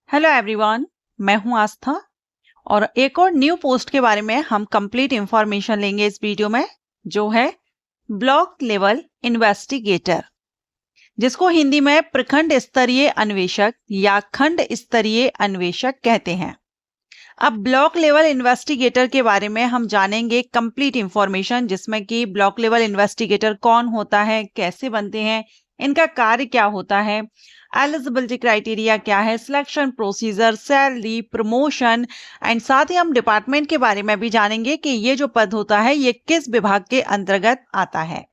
Hello everyone, मैं हूं आस्था और एक और न्यू पोस्ट के बारे में हम कंप्लीट इंफॉर्मेशन लेंगे इस वीडियो में, जो है ब्लॉक लेवल इन्वेस्टिगेटर, जिसको हिंदी में प्रखंड स्तरीय अन्वेषक या खंड स्तरीय अन्वेषक कहते हैं। अब ब्लॉक लेवल इन्वेस्टिगेटर के बारे में हम जानेंगे कंप्लीट इंफॉर्मेशन, जिसमें कि ब्लॉक लेवल इन्वेस्टिगेटर कौन होता है, कैसे बनते हैं, इनका कार्य क्या होता है, एलिजिबिलिटी क्राइटेरिया क्या है, selection procedure, salary, promotion and साथ ही हम डिपार्टमेंट के बारे में भी जानेंगे कि ये जो पद होता है ये किस विभाग के अंतर्गत आता है।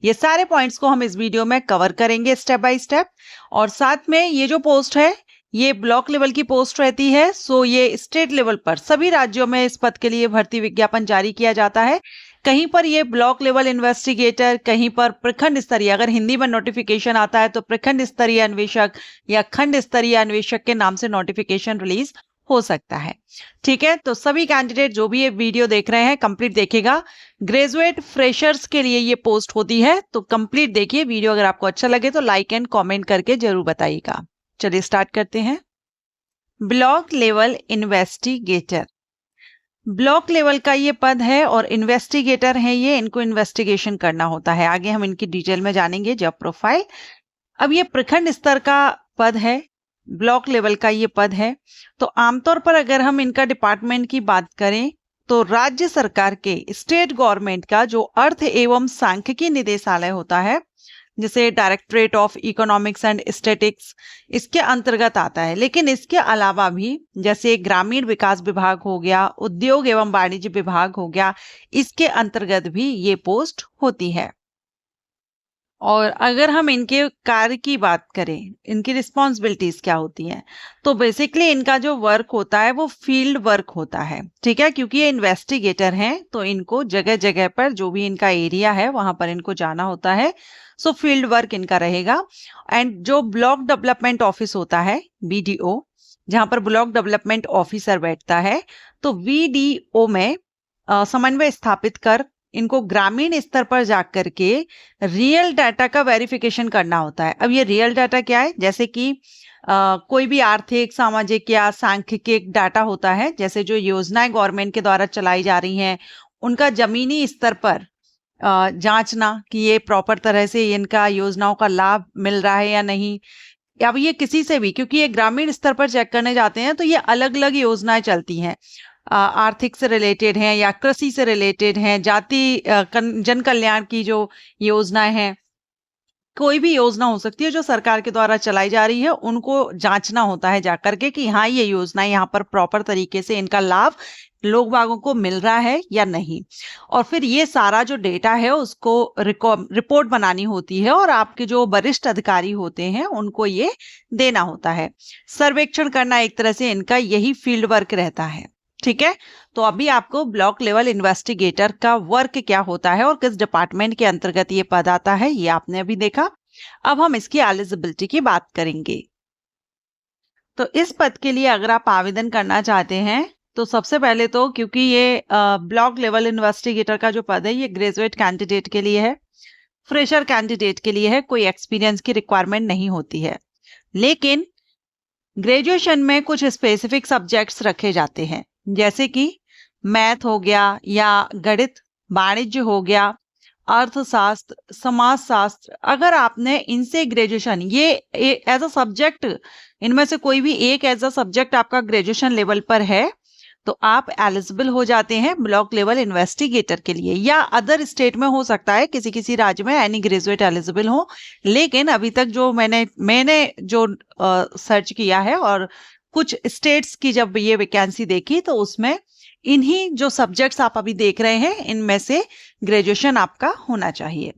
ये सारे पॉइंट्स को हम इस वीडियो में कवर करेंगे स्टेप बाय स्टेप। और साथ में ये जो पोस्ट है ये ब्लॉक लेवल की पोस्ट रहती है, सो ये स्टेट लेवल पर सभी राज्यों में इस पद के लिए भर्ती विज्ञापन जारी किया जाता है। कहीं पर ये ब्लॉक लेवल इन्वेस्टिगेटर, कहीं पर प्रखंड स्तरीय, अगर हिंदी में नोटिफिकेशन आता है तो प्रखंड स्तरीय अन्वेषक या खंड स्तरीय अन्वेषक के नाम से नोटिफिकेशन रिलीज हो सकता है। ठीक है, तो सभी कैंडिडेट जो भी ये वीडियो देख रहे हैं कंप्लीट देखिएगा। ग्रेजुएट फ्रेशर्स के लिए ये पोस्ट होती है, तो कंप्लीट देखिए वीडियो। अगर आपको अच्छा लगे तो लाइक एंड कमेंट करके जरूर बताइएगा। चलिए स्टार्ट करते हैं। Block level investigator, block level का ये पद है और इन्वेस्टिगेटर है ये, इनको इन्वेस्टिगेशन करना होता है। आगे हम इनकी डिटेल में जानेंगे जॉब प्रोफाइल। अब ये प्रखंड स्तर का पद है, ब्लॉक लेवल का ये पद है। तो आमतौर पर अगर हम इनका डिपार्टमेंट की बात करें तो राज्य सरकार के, स्टेट गवर्नमेंट का जो अर्थ एवं सांख्यिकी निदेशालय होता है, जैसे directorate of economics and statistics, इसके अंतर्गत आता है। लेकिन इसके अलावा भी जैसे ग्रामीण विकास विभाग हो गया, उद्योग एवं वाणिज्य विभाग हो गया, इसके अंतर्गत भी ये पोस्ट होती है। और अगर हम इनके कार्य की बात करें, इनकी रिस्पॉन्सिबिलिटीज क्या होती हैं, तो बेसिकली इनका जो वर्क होता है वो फील्ड वर्क होता है। ठीक है, क्योंकि ये इन्वेस्टिगेटर हैं तो इनको जगह जगह पर जो भी इनका एरिया है वहां पर इनको जाना होता है। सो फील्ड वर्क इनका रहेगा। एंड जो ब्लॉक डेवलपमेंट ऑफिस होता है, BDO, जहां पर ब्लॉक डेवलपमेंट ऑफिसर बैठता है, तो VDO में समन्वय स्थापित कर इनको ग्रामीण स्तर पर जाकर के रियल डाटा का वेरिफिकेशन करना होता है। अब ये रियल डाटा क्या है, जैसे कि कोई भी आर्थिक, सामाजिक या सांख्यिक डाटा होता है, जैसे जो योजनाएं गवर्नमेंट के द्वारा चलाई जा रही हैं उनका जमीनी स्तर पर जांचना कि ये प्रॉपर तरह से इनका योजनाओं का लाभ मिल रहा है या नहीं। अब ये किसी से भी, क्योंकि ये ग्रामीण स्तर पर चेक करने जाते हैं तो ये अलग अलग योजनाएं चलती हैं, आर्थिक से रिलेटेड हैं या कृषि से रिलेटेड हैं, जाति जन कल्याण की जो योजनाएं हैं, कोई भी योजना हो सकती है जो सरकार के द्वारा चलाई जा रही है, उनको जांचना होता है जाकर के कि हाँ ये योजना यहाँ पर प्रॉपर तरीके से इनका लाभ लोग बागों को मिल रहा है या नहीं। और फिर ये सारा जो डेटा है उसको रिपोर्ट बनानी होती है और आपके जो वरिष्ठ अधिकारी होते हैं उनको ये देना होता है। सर्वेक्षण करना एक तरह से इनका यही फील्ड वर्क रहता है। ठीक है, तो अभी आपको ब्लॉक लेवल इन्वेस्टिगेटर का वर्क क्या होता है और किस डिपार्टमेंट के अंतर्गत ये पद आता है ये आपने अभी देखा। अब हम इसकी एलिजिबिलिटी की बात करेंगे। तो इस पद के लिए अगर आप आवेदन करना चाहते हैं तो सबसे पहले तो, क्योंकि ये ब्लॉक लेवल इन्वेस्टिगेटर का जो पद है ये ग्रेजुएट कैंडिडेट के लिए है, फ्रेशर कैंडिडेट के लिए है, कोई एक्सपीरियंस की रिक्वायरमेंट नहीं होती है। लेकिन ग्रेजुएशन में कुछ स्पेसिफिक सब्जेक्ट्स रखे जाते हैं, जैसे कि मैथ हो गया या गणित, वाणिज्य हो गया, अर्थशास्त्र, समाजशास्त्र। अगर आपने इनसे ग्रेजुएशन, ये एज अ सब्जेक्ट, इनमें से कोई भी एक एज अ सब्जेक्ट आपका ग्रेजुएशन लेवल पर है तो आप एलिजिबल हो जाते हैं ब्लॉक लेवल इन्वेस्टिगेटर के लिए। या अदर स्टेट में हो सकता है, किसी किसी राज्य में एनी ग्रेजुएट एलिजिबल हो, लेकिन अभी तक जो मैंने जो सर्च किया है और कुछ स्टेट्स की जब ये वैकेंसी देखी तो उसमें इन्हीं जो सब्जेक्ट्स आप अभी देख रहे हैं इनमें से ग्रेजुएशन आपका होना चाहिए।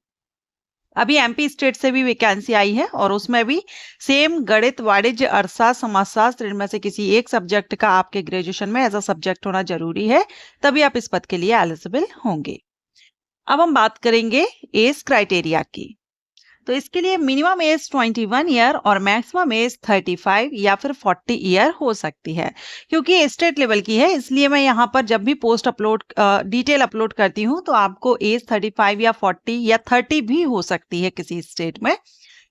अभी MP स्टेट से भी वैकेंसी आई है और उसमें भी सेम गणित, वाणिज्य, अर्थशास्त्र, समाजशास्त्र, इनमें से किसी एक सब्जेक्ट का आपके ग्रेजुएशन में एज अ सब्जेक्ट होना जरूरी है, तभी आप इस पद के लिए एलिजिबल होंगे। अब हम बात करेंगे एज क्राइटेरिया की। तो इसके लिए मिनिमम एज 21 ईयर और मैक्सिमम एज 35 या फिर 40 ईयर हो सकती है। क्योंकि स्टेट लेवल की है इसलिए मैं यहाँ पर जब भी पोस्ट अपलोड डिटेल अपलोड करती हूँ तो आपको एज 35 या 40 या 30 भी हो सकती है किसी स्टेट में,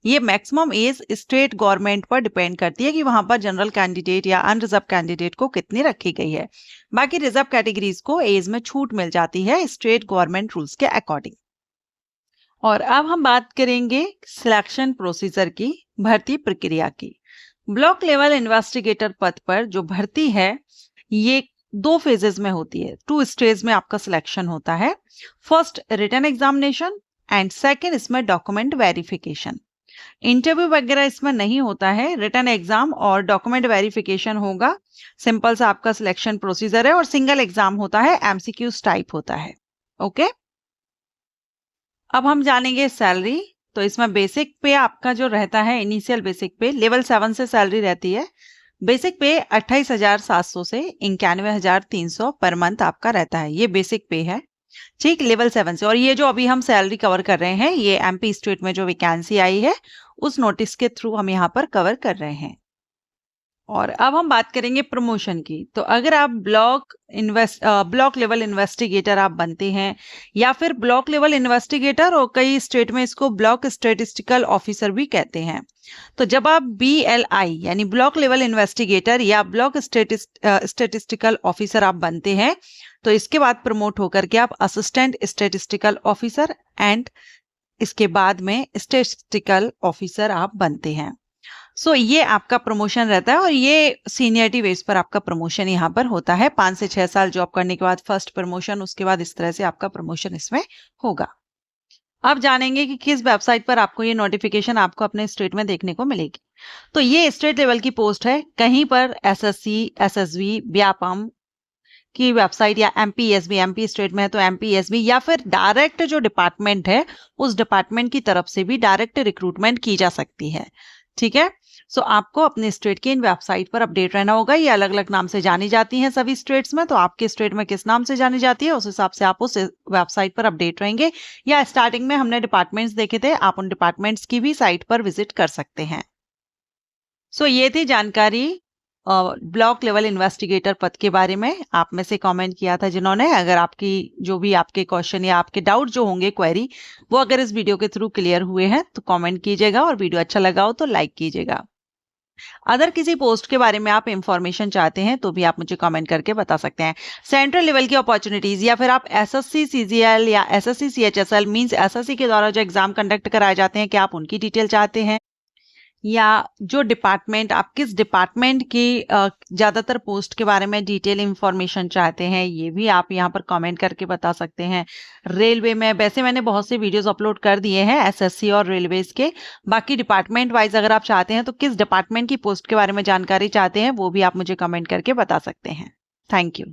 ये मैक्सिमम एज स्टेट गवर्नमेंट पर डिपेंड करती है कि वहां पर जनरल कैंडिडेट या अनरिजर्व कैंडिडेट को कितनी रखी गई है। बाकी रिजर्व कैटेगरीज को एज में छूट मिल जाती है स्टेट गवर्नमेंट रूल्स के अकॉर्डिंग। और अब हम बात करेंगे सिलेक्शन प्रोसीजर की, भर्ती प्रक्रिया की। ब्लॉक लेवल इन्वेस्टिगेटर पद पर जो भर्ती है ये 2 फेजेस में होती है, 2 स्टेज में आपका सिलेक्शन होता है। First written examination and second इसमें डॉक्यूमेंट वेरिफिकेशन। इंटरव्यू वगैरह इसमें नहीं होता है, रिटन एग्जाम और डॉक्यूमेंट वेरिफिकेशन होगा। सिंपल सा आपका सिलेक्शन प्रोसीजर है और सिंगल एग्जाम होता है, एमसीक्यूज टाइप होता है। ओके, अब हम जानेंगे सैलरी। तो इसमें बेसिक पे आपका जो रहता है, इनिशियल बेसिक पे लेवल 7 से सैलरी रहती है। बेसिक पे 28,700 से 91,300 पर मंथ आपका रहता है, ये बेसिक पे है, ठीक, लेवल 7 से। और ये जो अभी हम सैलरी कवर कर रहे हैं ये एमपी स्टेट में जो वैकेंसी आई है उस नोटिस के थ्रू हम यहाँ पर कवर कर रहे हैं। और अब हम बात करेंगे प्रमोशन की। तो अगर आप ब्लॉक लेवल इन्वेस्टिगेटर आप बनते हैं या फिर ब्लॉक लेवल इन्वेस्टिगेटर, और कई स्टेट में इसको ब्लॉक स्टैटिस्टिकल ऑफिसर भी कहते हैं। तो जब आप BLI यानी ब्लॉक लेवल इन्वेस्टिगेटर या ब्लॉक स्टैटिस्टिकल ऑफिसर आप बनते हैं तो इसके बाद प्रमोट होकर के आप असिस्टेंट स्टैटिस्टिकल ऑफिसर एंड इसके बाद में स्टैटिस्टिकल ऑफिसर आप बनते हैं। सो ये आपका प्रमोशन रहता है और ये सीनियरिटी बेस पर आपका प्रमोशन यहाँ पर होता है। 5 से 6 साल जॉब करने के बाद फर्स्ट प्रमोशन, उसके बाद इस तरह से आपका प्रमोशन इसमें होगा। अब जानेंगे कि किस वेबसाइट पर आपको ये नोटिफिकेशन आपको अपने स्टेट में देखने को मिलेगी। तो ये स्टेट लेवल की पोस्ट है, कहीं पर SSC, SSB, व्यापम की वेबसाइट या MPSB, MP स्टेट में है तो MPSB, या फिर डायरेक्ट जो डिपार्टमेंट है उस डिपार्टमेंट की तरफ से भी डायरेक्ट रिक्रूटमेंट की जा सकती है। ठीक है, सो आपको अपने स्टेट की इन वेबसाइट पर अपडेट रहना होगा। ये अलग अलग नाम से जानी जाती हैं सभी स्टेट्स में, तो आपके स्टेट में किस नाम से जानी जाती है उस हिसाब से आप उस वेबसाइट पर अपडेट रहेंगे। या स्टार्टिंग में हमने डिपार्टमेंट्स देखे थे, आप उन डिपार्टमेंट्स की भी साइट पर विजिट कर सकते हैं। सो ये थी जानकारी ब्लॉक लेवल इन्वेस्टिगेटर पद के बारे में। आप में से कमेंट किया था जिन्होंने, अगर आपकी जो भी आपके क्वेश्चन या आपके डाउट जो होंगे, क्वेरी, वो अगर इस वीडियो के थ्रू क्लियर हुए हैं तो कमेंट कीजिएगा और वीडियो अच्छा लगा हो तो लाइक कीजिएगा। अदर किसी पोस्ट के बारे में आप इंफॉर्मेशन चाहते हैं तो भी आप मुझे कमेंट करके बता सकते हैं। सेंट्रल लेवल की अपॉर्चुनिटीज या फिर आप SSC CGL या SSC CHSL मींस SSC के द्वारा जो एग्जाम कंडक्ट कराए जाते हैं, क्या आप उनकी डिटेल चाहते हैं, या जो डिपार्टमेंट, आप किस डिपार्टमेंट की ज़्यादातर पोस्ट के बारे में डिटेल इंफॉर्मेशन चाहते हैं, ये भी आप यहाँ पर कमेंट करके बता सकते हैं। रेलवे में वैसे मैंने बहुत से वीडियोस अपलोड कर दिए हैं SSC और रेलवेज के। बाकी डिपार्टमेंट वाइज अगर आप चाहते हैं तो किस डिपार्टमेंट की पोस्ट के बारे में जानकारी चाहते हैं वो भी आप मुझे कमेंट करके बता सकते हैं। Thank you.